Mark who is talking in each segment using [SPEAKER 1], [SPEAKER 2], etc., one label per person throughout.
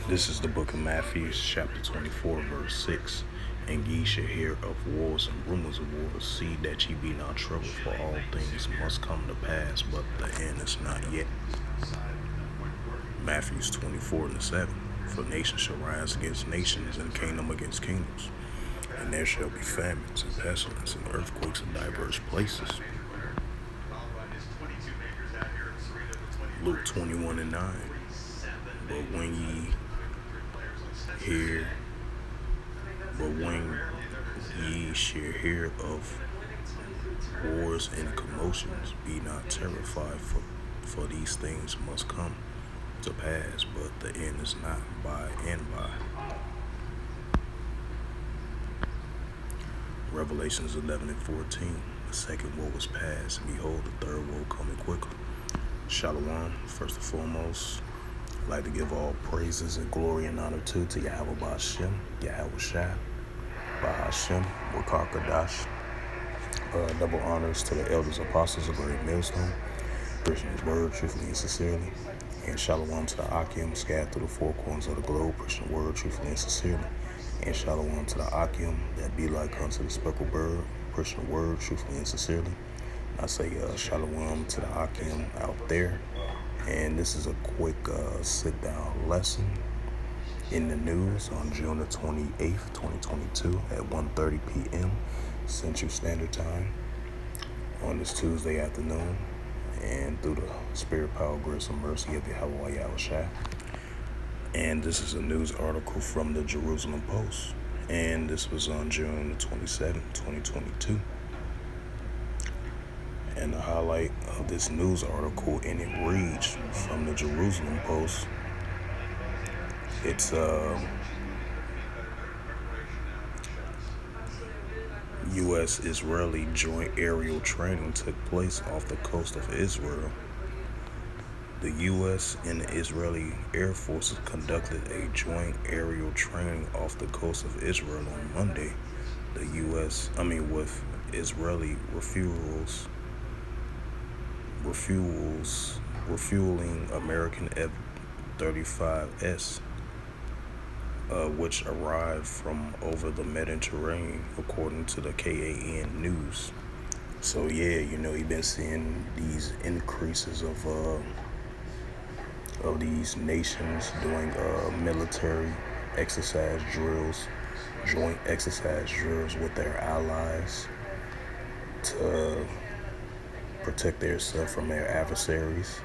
[SPEAKER 1] This is the book of Matthew, chapter 24, verse 6. And ye shall hear of wars and rumors of wars. See that ye be not troubled, for all things must come to pass, but the end is not yet. Matthew 24 and 7. For nation shall rise against nations, and kingdom against kingdoms. And there shall be famines and pestilence and earthquakes in diverse places. Luke 21 and 9. But when ye shall hear of wars and commotions, be not terrified, for these things must come to pass, but the end is not by and by. Revelations 11 and 14. The second woe was past, and behold, the third woe coming quickly. Shalom. First and foremost, I'd like to give all praises and glory and honor to Yahweh Ba'Shem, Yahweh Shai, Ba'Shem, Wakakadash. Double honors to the elders, apostles of Great Millstone, preaching His word truthfully and sincerely. And shalom to the Akim, scattered through the four corners of the globe, preaching the word truthfully and sincerely. And shalom to the Akim, that be like unto the speckled bird, preaching the word truthfully and sincerely. I say shalom to the Akim out there. And this is a quick sit-down lesson in the news on June the 28th, 2022 at 1:30 p.m. Central Standard Time on this Tuesday afternoon, and through the spirit, power, grace, and mercy of Yahweh Yahushua. And this is a news article from the Jerusalem Post, and this was on June the 27th, 2022. And the highlight of this news article, and it reads from the Jerusalem Post, it's U.S.-Israeli joint aerial training took place off the coast of Israel. The U.S. and the Israeli Air Forces conducted a joint aerial training off the coast of Israel on Monday. The with Israeli refueling American F-35S, which arrived from over the Mediterranean, according to the KAN News. So yeah, you've been seeing these increases of these nations doing military exercise drills, joint exercise drills with their allies to protect themselves from their adversaries.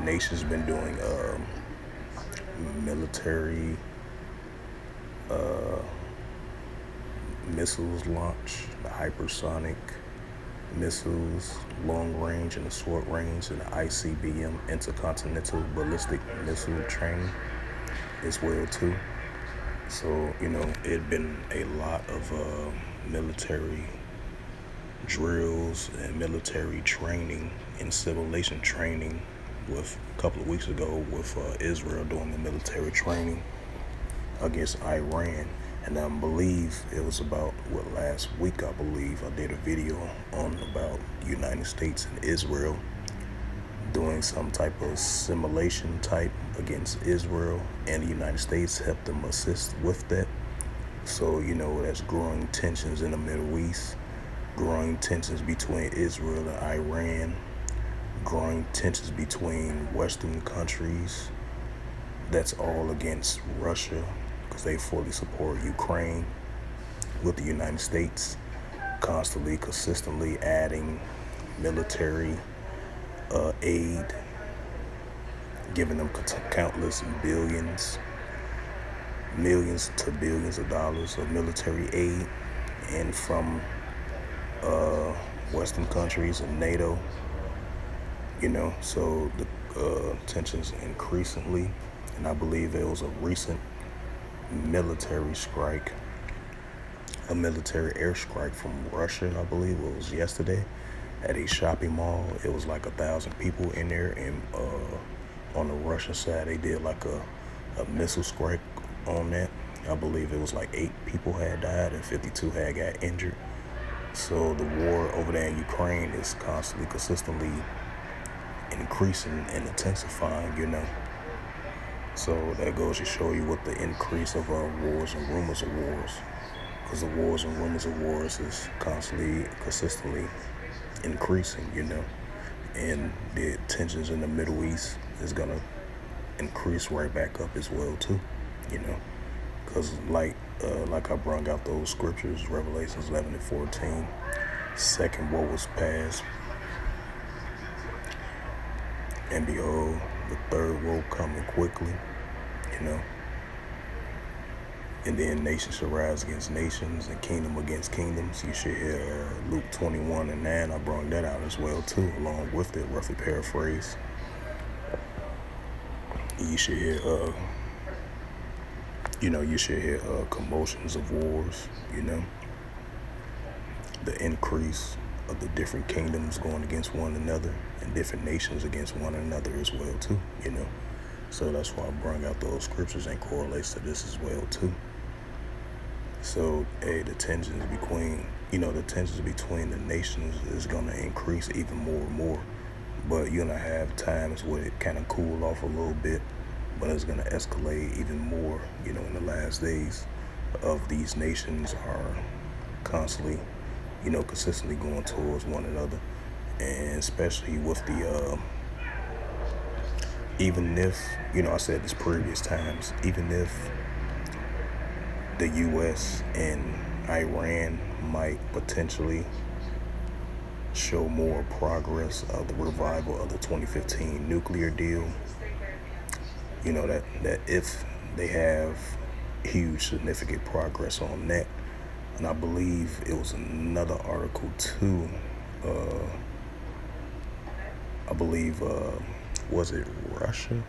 [SPEAKER 1] Nations been doing military missiles launch, the hypersonic missiles, long range and the short range, and the ICBM, intercontinental ballistic missile training as well too. So it been a lot of military drills and military training and simulation training with a couple of weeks ago with Israel doing the military training against Iran. And I believe it was about last week, I believe I did a video on about United States and Israel doing some type of simulation type against Israel, and the United States helped them assist with that. So that's growing tensions in the Middle East, growing tensions between Israel and Iran, growing tensions between Western countries. That's all against Russia, because they fully support Ukraine, with the United States constantly, consistently adding military aid, giving them countless millions to billions of dollars of military aid, and from Western countries and NATO. So the tensions increasingly, and I believe there was a recent military strike, a military airstrike from Russia. I believe it was yesterday at a shopping mall. It was like 1,000 people in there, and on the Russian side they did like a missile strike on that. I believe it was like 8 people had died and 52 had got injured. So the war over there in Ukraine is consistently increasing and intensifying, So that goes to show you what the increase of wars and rumors of wars, because the wars and rumors of wars is consistently increasing, and the tensions in the Middle East is gonna increase right back up as well too, you know, because like I brought out those scriptures, Revelations 11 and 14, second woe was past, and behold, the third woe coming quickly, you know. And then nations shall rise against nations and kingdom against kingdoms. You should hear Luke 21 and 9. I brought that out as well too, along with it, roughly paraphrase. You should hear, commotions of wars, the increase of the different kingdoms going against one another and different nations against one another as well too, So that's why I brought out those scriptures and correlates to this as well too. So, the tensions between the nations is gonna increase even more and more. But you're gonna have times where it kind of cool off a little bit, but it's gonna escalate even more, in the last days of these nations are constantly, consistently going towards one another. And especially with the, even if, I said this previous times, even if the U.S. and Iran might potentially show more progress of the revival of the 2015 nuclear deal, that if they have huge significant progress on that, and I believe it was another article too, I believe, was it Russia?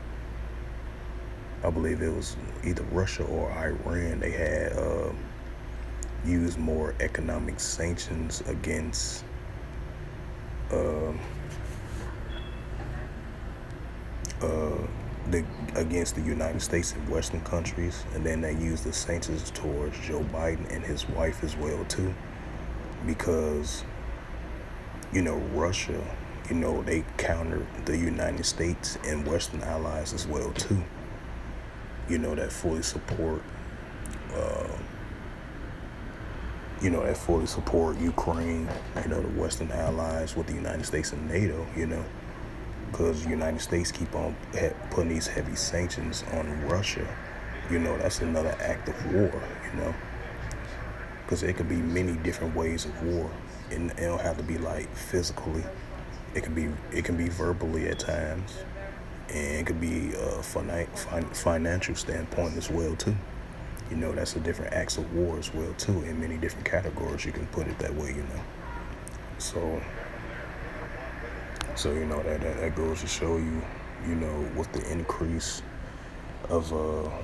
[SPEAKER 1] I believe it was either Russia or Iran. They had used more economic sanctions against against the United States and Western countries, and then they used the sanctions towards Joe Biden and his wife as well too, because Russia, they countered the United States and Western allies as well too. That fully support, Ukraine, the Western allies with the United States and NATO, because the United States keep on putting these heavy sanctions on Russia. That's another act of war, because it could be many different ways of war, and it don't have to be like physically. It can be verbally at times. And it could be a financial standpoint as well too. That's a different acts of war as well too. In many different categories, you can put it that way. So that goes to show you, with the increase of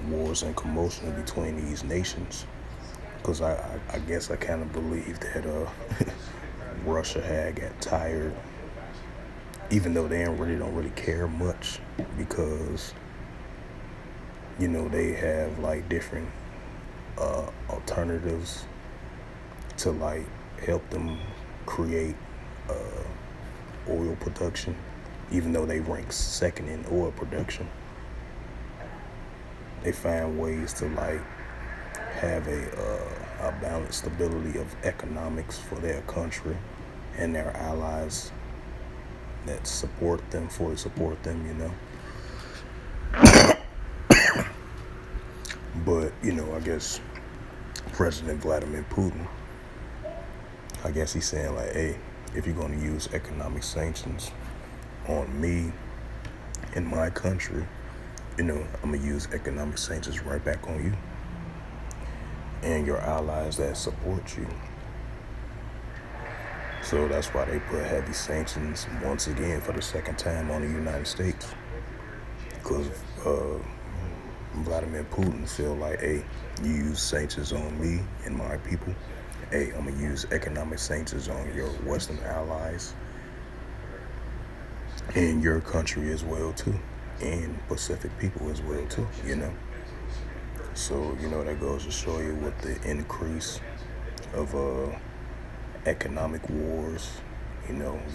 [SPEAKER 1] wars and commotion between these nations. Because I guess I kind of believe that Russia had got tired, even though they don't really care much, because they have like different alternatives to like help them create oil production, even though they rank second in oil production. They find ways to like have a balanced stability of economics for their country and their allies that fully support them, But, I guess President Vladimir Putin, I guess he's saying like, hey, if you're going to use economic sanctions on me and my country, I'm going to use economic sanctions right back on you and your allies that support you. So that's why they put heavy sanctions once again for the second time on the United States. Because Vladimir Putin feel like, hey, you use sanctions on me and my people. Hey, I'm going to use economic sanctions on your Western allies and your country as well too. And Pacific people as well too, So, that goes to show you what the increase of economic wars,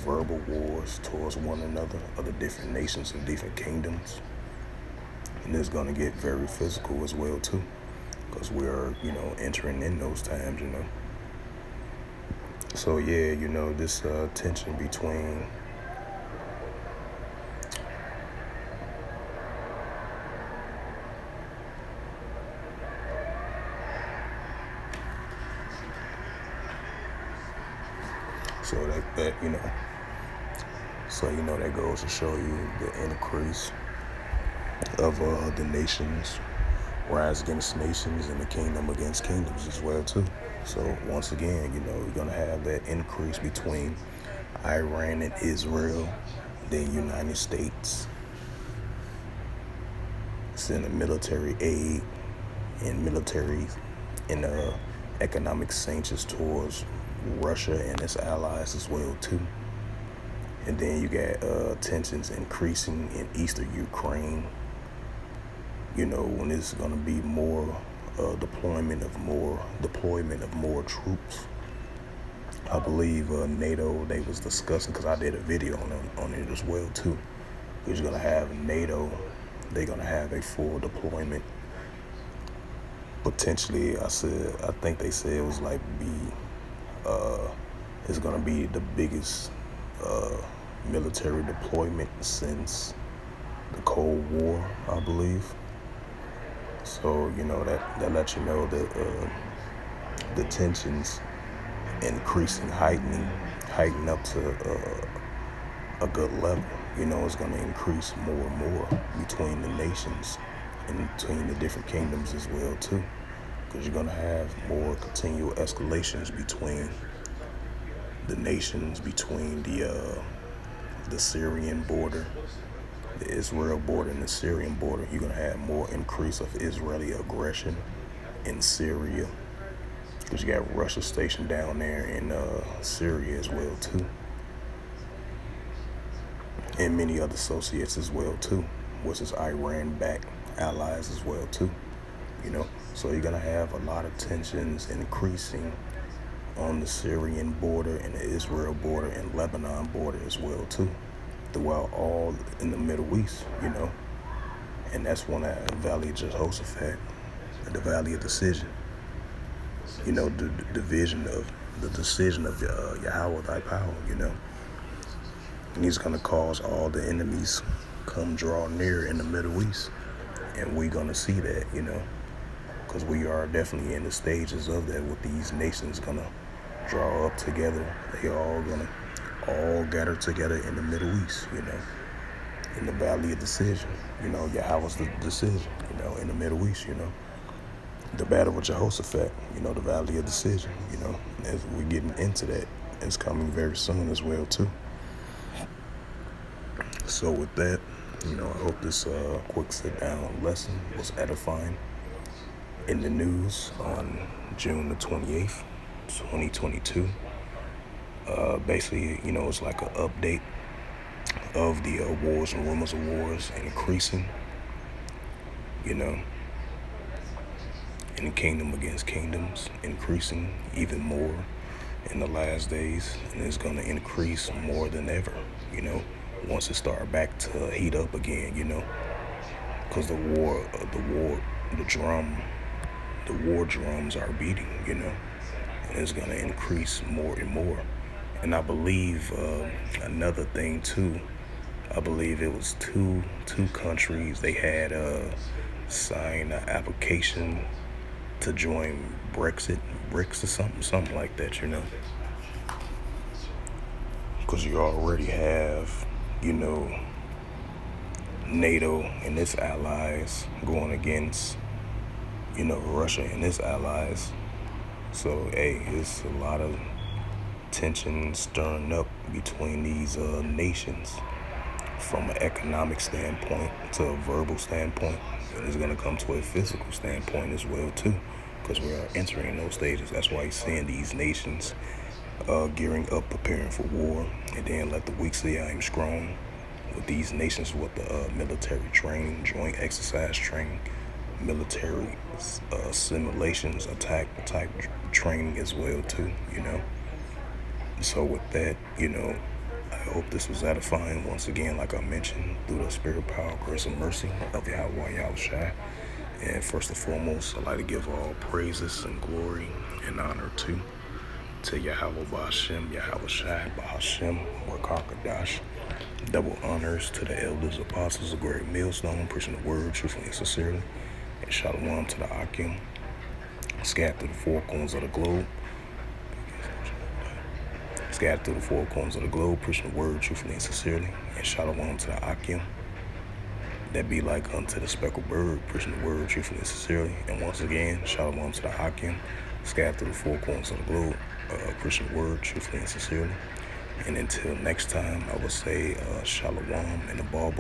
[SPEAKER 1] verbal wars towards one another of the different nations and different kingdoms. and it's going to get very physical as well too, because we're entering in those times. So yeah, this tension between so that goes to show you the increase of the nations rise against nations and the kingdom against kingdoms as well too. So once again, you're gonna have that increase between Iran and Israel, the United States sending military aid and military and economic sanctions towards Russia and its allies as well too. And then you got tensions increasing in eastern Ukraine. When it's going to be more deployment of more troops. I believe NATO, they was discussing, because I did a video on it as well too. We're going to have NATO, they're going to have a full deployment. Potentially, I think they said it was like it's going to be the biggest military deployment since the Cold War, I believe. So that lets you know that the tensions increasing, heightening up to a good level. It's going to increase more and more between the nations and between the different kingdoms as well too, because you're going to have more continual escalations between the nations, between the Syrian border, the Israel border, and the Syrian border. You're going to have more increase of Israeli aggression in Syria, because you got Russia stationed down there in Syria as well too, and many other associates as well too, which is Iran-backed allies as well too. So you're going to have a lot of tensions increasing on the Syrian border and the Israel border and Lebanon border as well too, throughout all in the Middle East, and that's one of the Valley of Jehoshaphat, the Valley of Decision, the decision of Yahweh thy power, and he's going to cause all the enemies come draw near in the Middle East, and we're going to see that, because we are definitely in the stages of that, with these nations going to draw up together. They all going to gather together in the Middle East, in the Valley of Decision, Yahweh's the decision, in the Middle East, the Battle of Jehoshaphat, the Valley of Decision, as we're getting into that. It's coming very soon as well too. So with that, I hope this quick sit-down lesson was edifying. In the news on June the 28th, 2022, basically, it's like an update of the wars and rumors of wars increasing, and the kingdom against kingdoms increasing even more in the last days, and it's going to increase more than ever, once it start back to heat up again, because the war drums are beating, and it's going to increase more and more. And I believe another thing too, I believe it was two countries, they had signed an application to join BRICS or something like that, because you already have, NATO and its allies going against, Russia and its allies. So, it's a lot of tension stirring up between these nations from an economic standpoint to a verbal standpoint. And it's going to come to a physical standpoint as well, too, because we are entering those stages. That's why you're seeing these nations gearing up, preparing for war, and then let the weak say I am strong. With these nations with the military training, joint exercise training, military simulations, attack type training as well too, So with that, I hope this was edifying once again, like I mentioned, through the spirit, power, grace, and mercy of Yahweh Yahushua. And first and foremost, I'd like to give all praises and glory and honor to Yahweh Ba'Shem, Yahweh Shai, Ba'Shem, Wakakadash. Double honors to the elders, apostles of Great Millstone, preaching the word truthfully and sincerely. And shalom to the Akim, scattered to the four corners of the globe. Scattered through the four corners of the globe, preaching the word truthfully and sincerely. And shalom to the Akim, that be like unto the speckled bird, preaching the word truthfully and sincerely. And once again, shalom to the Akim, scattered through the four corners of the globe, preaching the word truthfully and sincerely. And until next time, I will say shalom and a ball.